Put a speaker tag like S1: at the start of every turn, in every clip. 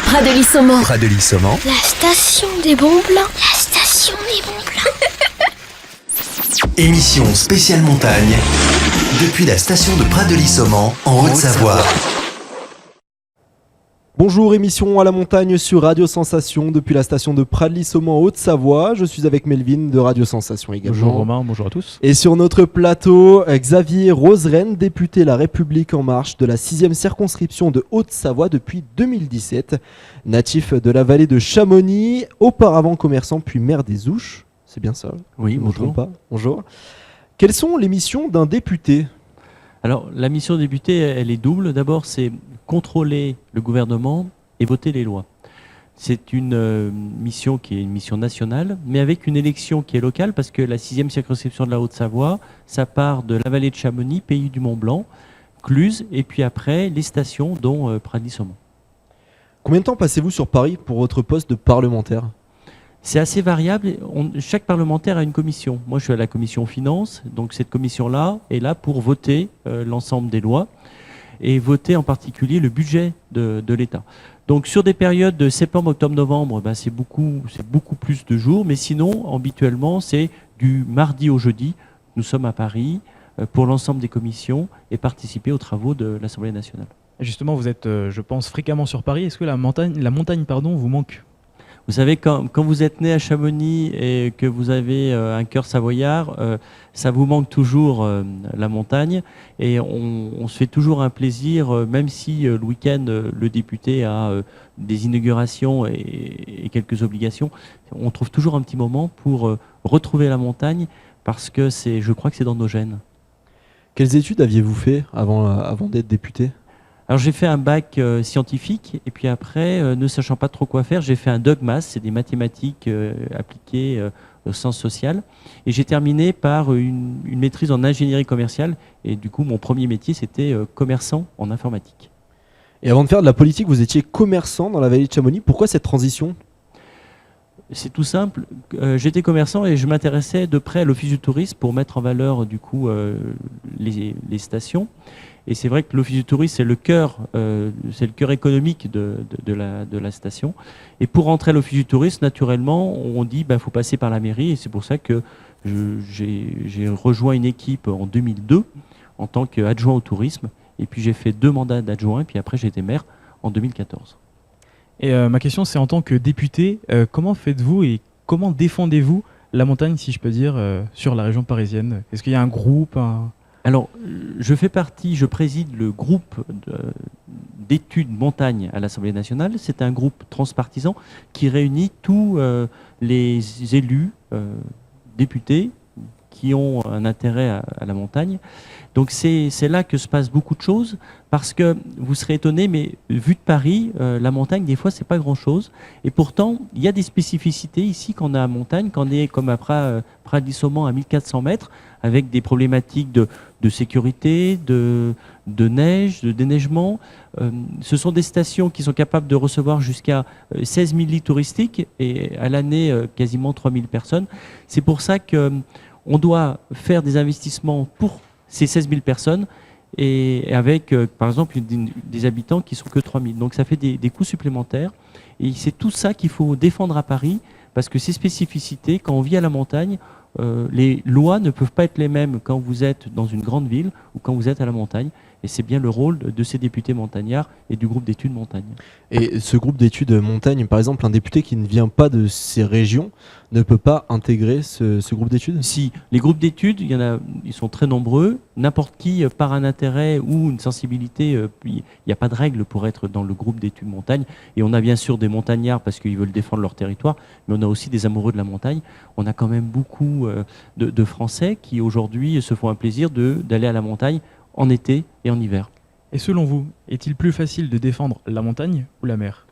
S1: Pradely-Saumon.
S2: Pradely-Saumon.
S3: La station des bons plans. La station des bons plans.
S2: Émission spéciale montagne depuis la station de Pradely-Saumon en Haute-Savoie.
S4: Bonjour, émission à la montagne sur Radio Sensation depuis la station de Pradely-Saumon en Haute-Savoie. Je suis avec Melvin de Radio Sensation également.
S5: Bonjour Romain, bonjour à tous.
S4: Et sur notre plateau, Xavier Roseren, député La République En Marche de la 6e circonscription de Haute-Savoie depuis 2017. Natif de la vallée de Chamonix, auparavant commerçant puis maire des Ouches. C'est bien ça?
S5: Oui, bonjour.
S4: Pas. Bonjour. Quelles sont les missions d'un député?
S5: Alors, la mission de député, elle est double. D'abord, c'est contrôler le gouvernement et voter les lois. C'est une mission qui est une mission nationale, mais avec une élection qui est locale, parce que la 6e circonscription de la Haute-Savoie, ça part de la vallée de Chamonix, Pays du Mont-Blanc, Cluses, et puis après, les stations, dont Pradely-Saumon.
S4: Combien de temps passez-vous sur Paris pour votre poste de parlementaire?
S5: C'est assez variable. Chaque parlementaire a une commission. Moi, je suis à la commission finances, donc cette commission-là est là pour voter l'ensemble des lois et voter en particulier le budget de l'État. Donc sur des périodes de septembre, octobre, novembre, c'est beaucoup plus de jours, mais sinon, habituellement, c'est du mardi au jeudi. Nous sommes à Paris pour l'ensemble des commissions et participer aux travaux de l'Assemblée nationale.
S6: Justement, vous êtes, je pense, fréquemment sur Paris. Est-ce que la montagne, vous manque ?
S5: Vous savez, quand vous êtes né à Chamonix et que vous avez un cœur savoyard, ça vous manque toujours la montagne. Et on se fait toujours un plaisir, même si le week-end, le député a des inaugurations et quelques obligations. On trouve toujours un petit moment pour retrouver la montagne parce que je crois que c'est dans nos gènes.
S4: Quelles études aviez-vous fait avant d'être député ?
S5: Alors j'ai fait un bac scientifique et puis après, ne sachant pas trop quoi faire, j'ai fait un DOG-Math, c'est des mathématiques appliquées aux sciences sociales. Et j'ai terminé par une maîtrise en ingénierie commerciale. Et du coup, mon premier métier, c'était commerçant en informatique.
S4: Et avant de faire de la politique, vous étiez commerçant dans la vallée de Chamonix. Pourquoi cette transition ?
S5: C'est tout simple. J'étais commerçant et je m'intéressais de près à l'office du tourisme pour mettre en valeur du coup les stations. Et c'est vrai que l'office du tourisme, c'est le cœur économique de la station. Et pour rentrer à l'office du tourisme, naturellement, on dit faut passer par la mairie. Et c'est pour ça que j'ai rejoint une équipe en 2002 en tant qu'adjoint au tourisme. Et puis j'ai fait 2 mandats d'adjoint. Et puis après, j'ai été maire en 2014.
S6: Et ma question, c'est en tant que député, comment faites-vous et comment défendez-vous la montagne, si je peux dire, sur la région parisienne ? Est-ce qu'il y a un groupe
S5: Alors, je préside le groupe d'études montagne à l'Assemblée nationale. C'est un groupe transpartisan qui réunit tous les élus, députés, qui ont un intérêt à la montagne. Donc c'est là que se passe beaucoup de choses, parce que vous serez étonné, mais vu de Paris, la montagne, des fois, c'est pas grand-chose. Et pourtant, il y a des spécificités ici quand on est à montagne, quand on est comme à Pradely-Saumon à 1400 mètres, avec des problématiques de sécurité, de neige, de déneigement. Ce sont des stations qui sont capables de recevoir jusqu'à 16 000 lits touristiques et à l'année, quasiment 3 000 personnes. C'est pour ça qu'on doit faire des investissements pour ces 16 000 personnes et avec, par exemple, des habitants qui sont que 3 000. Donc ça fait des coûts supplémentaires. Et c'est tout ça qu'il faut défendre à Paris, parce que ces spécificités, quand on vit à la montagne, les lois ne peuvent pas être les mêmes quand vous êtes dans une grande ville ou quand vous êtes à la montagne. Et c'est bien le rôle de ces députés montagnards et du groupe d'études montagne.
S4: Et ce groupe d'études montagne, par exemple, un député qui ne vient pas de ces régions ne peut pas intégrer ce groupe d'études ?
S5: Si, les groupes d'études, ils sont très nombreux. N'importe qui, par un intérêt ou une sensibilité, il n'y a pas de règle pour être dans le groupe d'études montagne. Et on a bien sûr des montagnards parce qu'ils veulent défendre leur territoire, mais on a aussi des amoureux de la montagne. On a quand même beaucoup de Français qui aujourd'hui se font un plaisir d'aller à la montagne en été et en hiver.
S6: Et selon vous, est-il plus facile de défendre la montagne ou la mer ?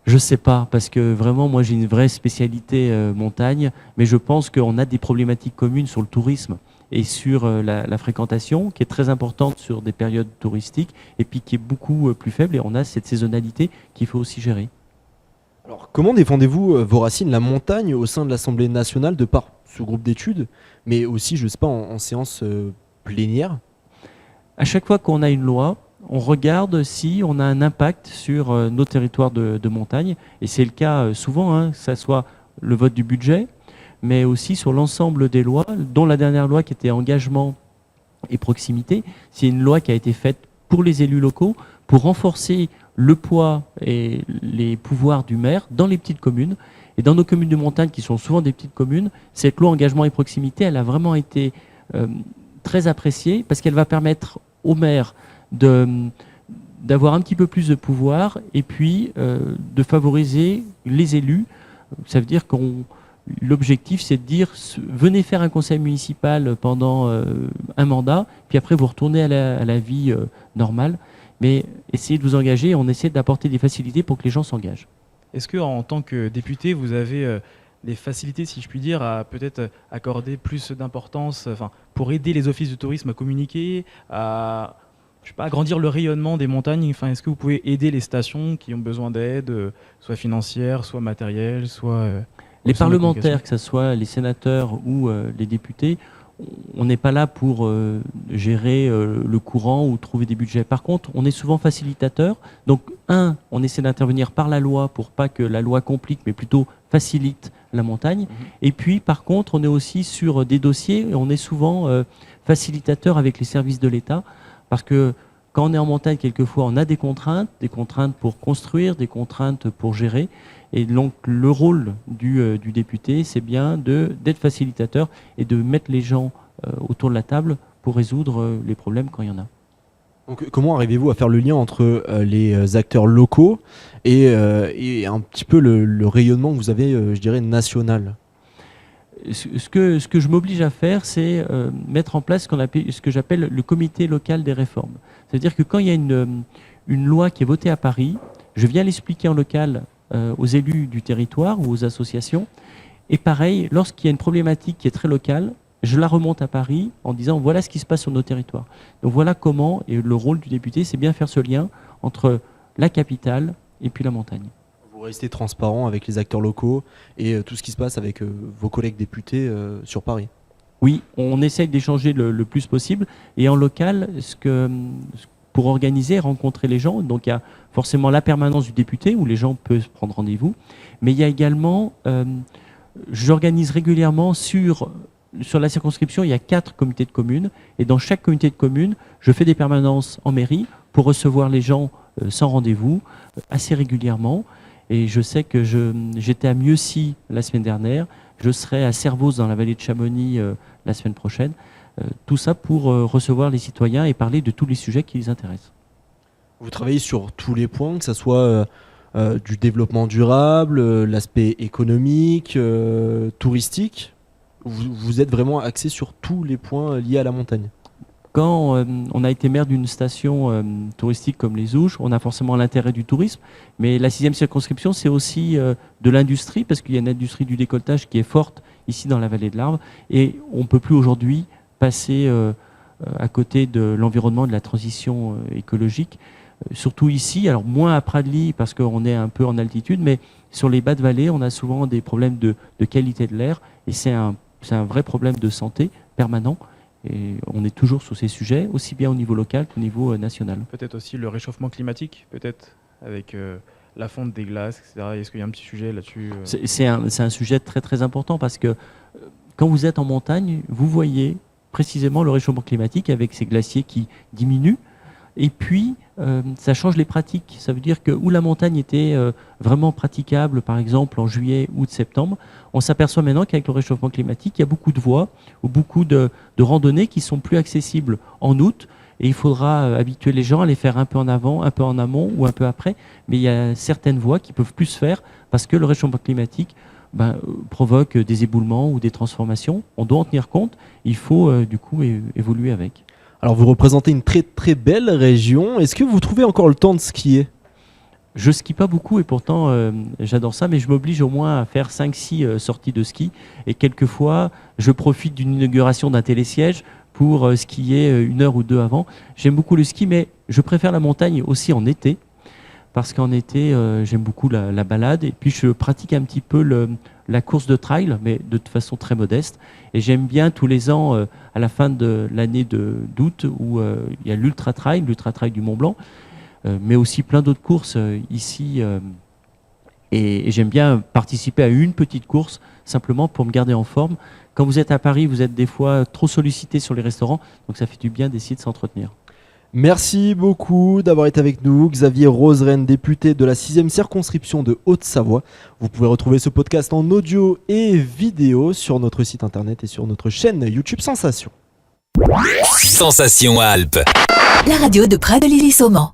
S5: Je sais pas, parce que vraiment, moi j'ai une vraie spécialité montagne, mais je pense qu'on a des problématiques communes sur le tourisme et sur la fréquentation, qui est très importante sur des périodes touristiques, et puis qui est beaucoup plus faible, et on a cette saisonnalité qu'il faut aussi gérer.
S4: Alors, comment défendez-vous vos racines, la montagne, au sein de l'Assemblée nationale, de par ce groupe d'études, mais aussi, je sais pas, en séance plénière ?
S5: À chaque fois qu'on a une loi, on regarde si on a un impact sur nos territoires de montagne, et c'est le cas souvent, hein, que ce soit le vote du budget, mais aussi sur l'ensemble des lois, dont la dernière loi qui était engagement et proximité. C'est une loi qui a été faite pour les élus locaux, pour renforcer le poids et les pouvoirs du maire dans les petites communes. Et dans nos communes de montagne, qui sont souvent des petites communes, cette loi engagement et proximité, elle a vraiment été très appréciée, parce qu'elle va permettre aux maires d'avoir un petit peu plus de pouvoir, et puis de favoriser les élus. Ça veut dire l'objectif, c'est de dire venez faire un conseil municipal pendant un mandat, puis après vous retournez à la vie normale, mais essayez de vous engager. On essaie d'apporter des facilités pour que les gens s'engagent.
S6: Est-ce que en tant que député, vous avez des facilités, si je puis dire, à peut-être accorder plus d'importance, pour aider les offices de tourisme à communiquer, à agrandir le rayonnement des montagnes? Est-ce que vous pouvez aider les stations qui ont besoin d'aide, soit financière, soit matérielle, soit
S5: les parlementaires, que ce soit les sénateurs ou les députés, on n'est pas là pour gérer le courant ou trouver des budgets. Par contre, on est souvent facilitateur. Donc, on essaie d'intervenir par la loi pour pas que la loi complique, mais plutôt facilite la montagne. Et puis, par contre, on est aussi sur des dossiers, et on est souvent facilitateur avec les services de l'État, parce que quand on est en montagne, quelquefois, on a des contraintes pour construire, des contraintes pour gérer. Et donc, le rôle du député, c'est bien d'être facilitateur et de mettre les gens autour de la table pour résoudre les problèmes quand il y en a.
S4: Donc, comment arrivez-vous à faire le lien entre les acteurs locaux et un petit peu le rayonnement que vous avez, je dirais, national?
S5: Ce que je m'oblige à faire, c'est mettre en place ce que j'appelle le comité local des réformes. C'est-à-dire que quand il y a une loi qui est votée à Paris, je viens l'expliquer en local aux élus du territoire ou aux associations. Et pareil, lorsqu'il y a une problématique qui est très locale, je la remonte à Paris en disant voilà ce qui se passe sur nos territoires. Donc voilà comment, et le rôle du député, c'est bien faire ce lien entre la capitale et puis la montagne.
S4: Vous restez transparent avec les acteurs locaux et tout ce qui se passe avec vos collègues députés sur Paris?
S5: Oui, on essaye d'échanger le plus possible. Et en local, pour organiser, rencontrer les gens, donc il y a forcément la permanence du député où les gens peuvent prendre rendez-vous, mais il y a également, j'organise régulièrement sur la circonscription, il y a 4 comités de communes, et dans chaque comité de communes, je fais des permanences en mairie pour recevoir les gens sans rendez-vous, assez régulièrement. Et je sais que j'étais à Mieuxy la semaine dernière, je serai à Servoz dans la vallée de Chamonix la semaine prochaine. Tout ça pour recevoir les citoyens et parler de tous les sujets qui les intéressent.
S4: Vous travaillez sur tous les points, que ce soit du développement durable, l'aspect économique, touristique. Vous êtes vraiment axé sur tous les points liés à la montagne.
S5: Quand on a été maire d'une station touristique comme les Ouches, on a forcément l'intérêt du tourisme, mais la 6e circonscription, c'est aussi de l'industrie, parce qu'il y a une industrie du décolletage qui est forte ici dans la vallée de l'Arve, et on ne peut plus aujourd'hui passer à côté de l'environnement, de la transition écologique, surtout ici, alors moins à Pradly parce qu'on est un peu en altitude, mais sur les bas de vallée, on a souvent des problèmes de qualité de l'air, et c'est un vrai problème de santé permanent. Et on est toujours sur ces sujets, aussi bien au niveau local qu'au niveau national.
S6: Peut-être aussi le réchauffement climatique, peut-être, avec la fonte des glaces, etc. Est-ce qu'il y a un petit sujet là-dessus
S5: C'est un sujet très très important, parce que quand vous êtes en montagne, vous voyez précisément le réchauffement climatique avec ces glaciers qui diminuent. Et puis, ça change les pratiques. Ça veut dire que où la montagne était vraiment praticable, par exemple en juillet, août, septembre, on s'aperçoit maintenant qu'avec le réchauffement climatique, il y a beaucoup de voies ou beaucoup de randonnées qui sont plus accessibles en août. Et il faudra habituer les gens à les faire un peu en avant, un peu en amont ou un peu après. Mais il y a certaines voies qui peuvent plus se faire parce que le réchauffement climatique provoque des éboulements ou des transformations. On doit en tenir compte. Il faut du coup évoluer avec.
S4: Alors vous représentez une très très belle région. Est-ce que vous trouvez encore le temps de skier?
S5: Je skie pas beaucoup et pourtant j'adore ça, mais je m'oblige au moins à faire 5-6 sorties de ski. Et quelquefois, je profite d'une inauguration d'un télésiège pour skier 1 heure ou 2 avant. J'aime beaucoup le ski, mais je préfère la montagne aussi en été, parce qu'en été, j'aime beaucoup la balade. Et puis, je pratique un petit peu la course de trail, mais de façon très modeste. Et j'aime bien tous les ans, à la fin de l'année d'août, où il y a l'Ultra Trail du Mont Blanc, mais aussi plein d'autres courses ici. Et j'aime bien participer à une petite course, simplement pour me garder en forme. Quand vous êtes à Paris, vous êtes des fois trop sollicité sur les restaurants, donc ça fait du bien d'essayer de s'entretenir.
S4: Merci beaucoup d'avoir été avec nous. Xavier Roseren, député de la 6e circonscription de Haute-Savoie. Vous pouvez retrouver ce podcast en audio et vidéo sur notre site internet et sur notre chaîne YouTube Sensation.
S1: Sensation Alpes.
S7: La radio de Pradely-Lissomand.